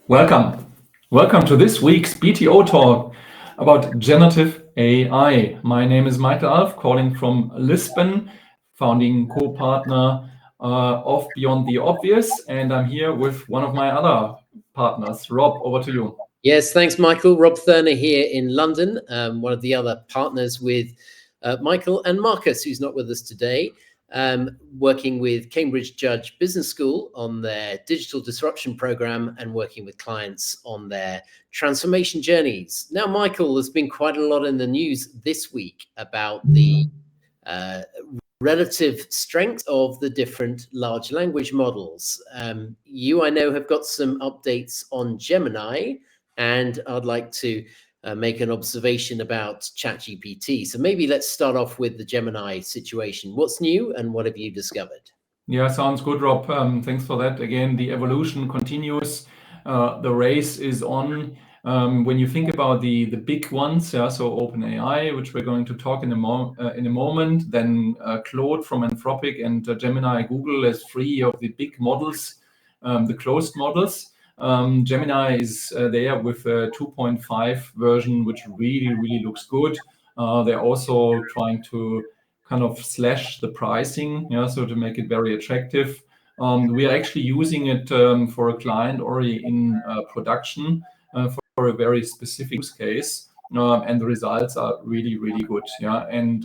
Welcome. Welcome to this week's BTO talk about generative AI. My name is Michael Alf, calling from Lisbon, founding co-partner of Beyond the Obvious, and I'm here with one of my other partners. Rob, over to you. Yes, thanks, Michael. Rob Thurner here in London, one of the other partners with Michael and Marcus, who's not with us today, working with Cambridge Judge Business School on their digital disruption program and working with clients on their transformation journeys. Now, Michael, there's been quite a lot in the news this week about the relative strength of the different large language models. You, I know, have got some updates on Gemini, and I'd like to make an observation about ChatGPT. So maybe let's start off with the Gemini situation. What's new and what have you discovered? Yeah, sounds good, Rob. Thanks for that. Again, the evolution continues. The race is on. When you think about the big ones, so OpenAI, which we're going to talk in a moment, then Claude from Anthropic and Gemini, Google as three of the big models, the closed models. Gemini is there with a 2.5 version, which really looks good. They're also trying to kind of slash the pricing, so to make it very attractive. We are actually using it for a client already in production for a very specific use case, and the results are really good. And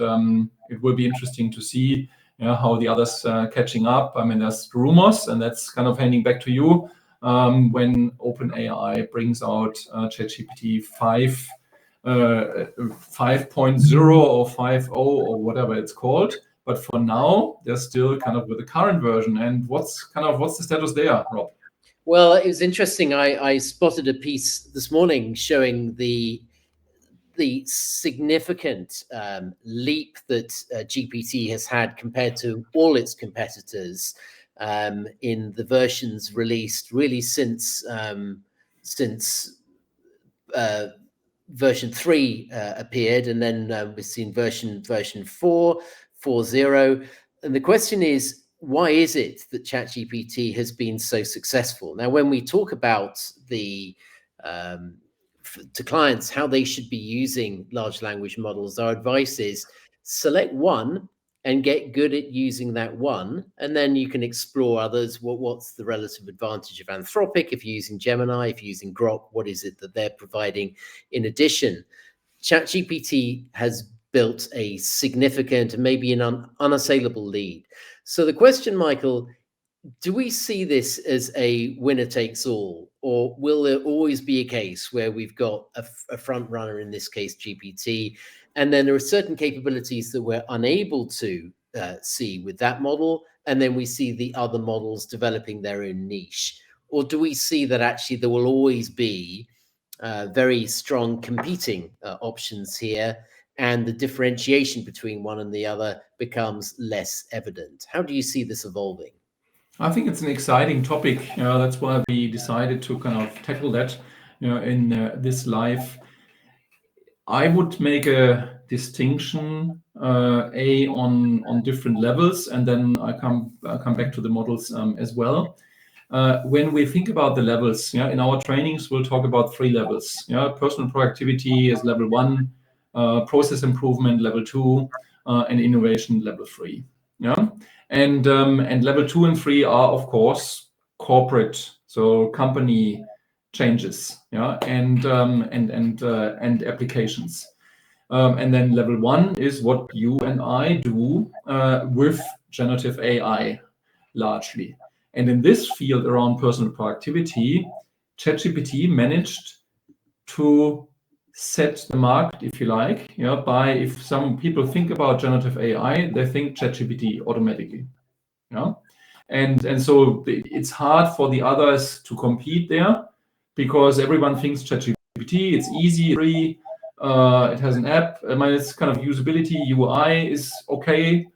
it will be interesting to see how the others catching up. I mean, there's rumors, and that's kind of handing back to you. When OpenAI brings out ChatGPT 5.0 or 5.0 or whatever it's called. But for now, they're still kind of with the current version. And what's the status there, Rob? Well, it was interesting. I spotted a piece this morning showing the significant leap that GPT has had compared to all its competitors in the versions released really since version 3 appeared, and then we've seen version 4.0. And the question is, why is it that ChatGPT has been so successful? Now, when we talk about to clients how they should be using large language models, our advice is select one and get good at using that one, and then you can explore others. What's the relative advantage of Anthropic? If you're using Gemini, if you're using Grok, what is it that they're providing in addition? ChatGPT has built a significant, maybe an unassailable lead. So the question, Michael, do we see this as a winner takes all, or will there always be a case where we've got a front runner, in this case GPT, and then there are certain capabilities that we're unable to see with that model, and then we see the other models developing their own niche? Or do we see that actually there will always be very strong competing options here, and the differentiation between one and the other becomes less evident? How do you see this evolving? I think it's an exciting topic. That's why we decided to kind of tackle that in this live. I would make a distinction on different levels, and then I come back to the models as well. When we think about the levels, in our trainings, we'll talk about 3 levels. Personal productivity is level 1, process improvement level 2, and innovation level 3. And level 2 and 3 are, of course, corporate, so company changes, and applications. And then level 1 is what you and I do with generative AI, largely. And in this field around personal productivity, ChatGPT managed to set the market, if you like, by, if some people think about generative AI, they think ChatGPT automatically. And so it's hard for the others to compete there, because everyone thinks ChatGPT, it's easy, free, it has an app. I mean, it's kind of usability, UI is okay.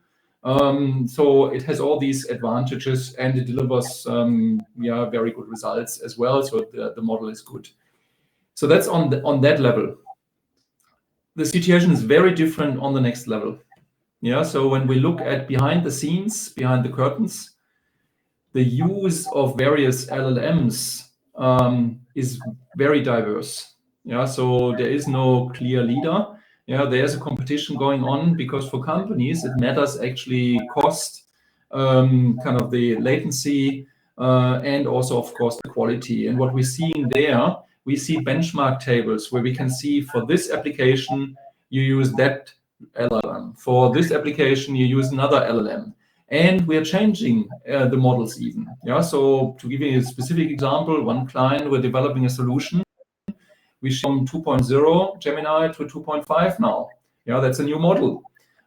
So it has all these advantages, and it delivers very good results as well. So the model is good. So that's on that level. The situation is very different on the next level. So when we look at behind the scenes, behind the curtains, the use of various LLMs is very diverse. Yeah, so there is no clear leader. Yeah, there's a competition going on because for companies it matters actually cost, kind of the latency, and also of course the quality. And what we're seeing there, we see benchmark tables where we can see for this application you use that LLM, for this application you use another LLM, and we are changing the models even. Yeah, so to give you a specific example, one client, we're developing a solution. We from 2.0 Gemini to 2.5 now. Yeah, that's a new model.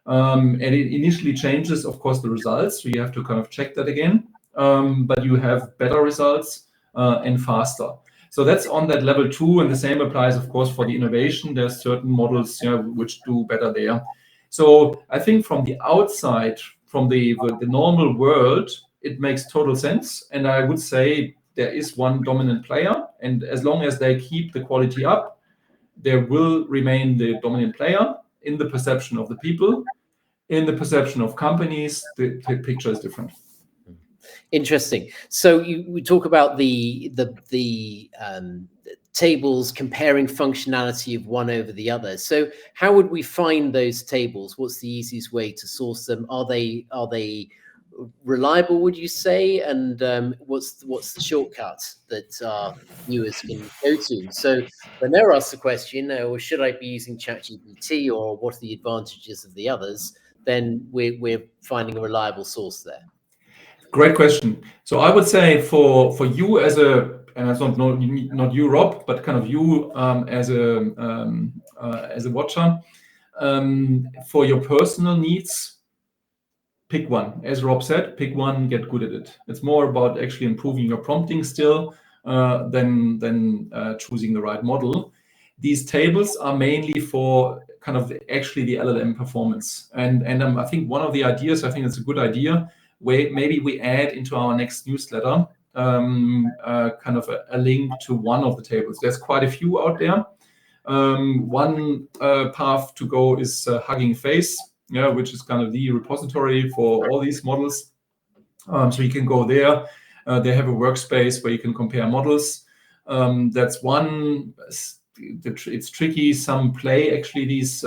And it initially changes, of course, the results. So you have to kind of check that again. But you have better results and faster. So that's on that level 2, and the same applies, of course, for the innovation. There's certain models, you know, which do better there. So I think from the outside, from the normal world, it makes total sense. And I would say there is one dominant player, and as long as they keep the quality up, there will remain the dominant player in the perception of the people. In the perception of companies, the picture is different. Interesting. So we talk about the tables comparing functionality of one over the other. So how would we find those tables? What's the easiest way to source them? Are they reliable, would you say? And what's the shortcut that our viewers can go to? So when they're asked the question, well, should I be using ChatGPT, or what are the advantages of the others? Then we're finding a reliable source there. Great question. So I would say for you as a, and it's not you, Rob, but kind of you as a watcher, for your personal needs, pick one. As Rob said, pick one, get good at it. It's more about actually improving your prompting still than choosing the right model. These tables are mainly for kind of actually the LLM performance. And I think one of the ideas, I think it's a good idea, where maybe we add into our next newsletter kind of a link to one of the tables. There's quite a few out there. One path to go is Hugging Face, yeah, which is kind of the repository for all these models. So you can go there. They have a workspace where you can compare models. That's one. It's tricky. Some play actually these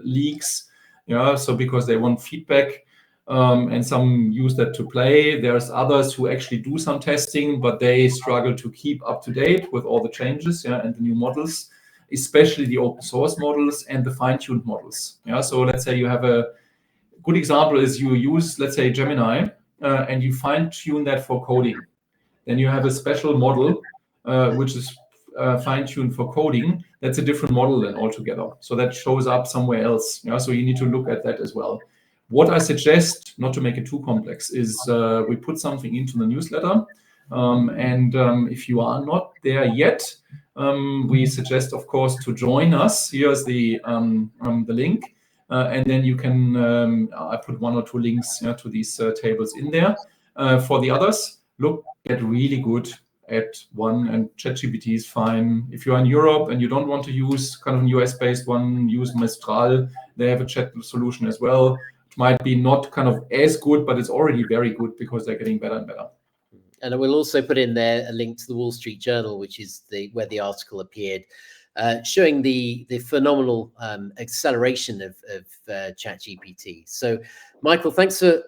leaks, yeah. So because they want feedback, and some use that to play. There's others who actually do some testing, but they struggle to keep up to date with all the changes, yeah, and the new models, especially the open source models and the fine-tuned models. Yeah. So let's say you have a good example is you use, let's say, Gemini, and you fine-tune that for coding. Then you have a special model which is fine-tuned for coding. That's a different model then altogether. So that shows up somewhere else. Yeah? So you need to look at that as well. What I suggest, not to make it too complex, is we put something into the newsletter. And if you are not there yet, we suggest, of course, to join us. Here's the link. And then you can, I put 1 or 2 links to these tables in there. For the others, get really good at one, and ChatGPT is fine. If you're in Europe and you don't want to use kind of a US-based one, use Mistral. They have a chat solution as well. It might be not kind of as good, but it's already very good because they're getting better and better. And I will also put in there a link to the Wall Street Journal, which is where the article appeared, showing the phenomenal acceleration of ChatGPT. So, Michael, thanks for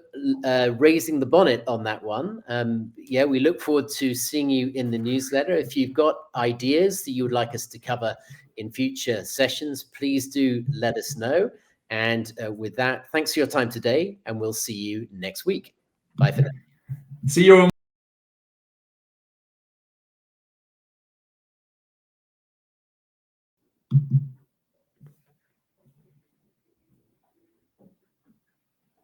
raising the bonnet on that one. Yeah, we look forward to seeing you in the newsletter. If you've got ideas that you would like us to cover in future sessions, please do let us know. And with that, thanks for your time today, and we'll see you next week. Bye for now. See you.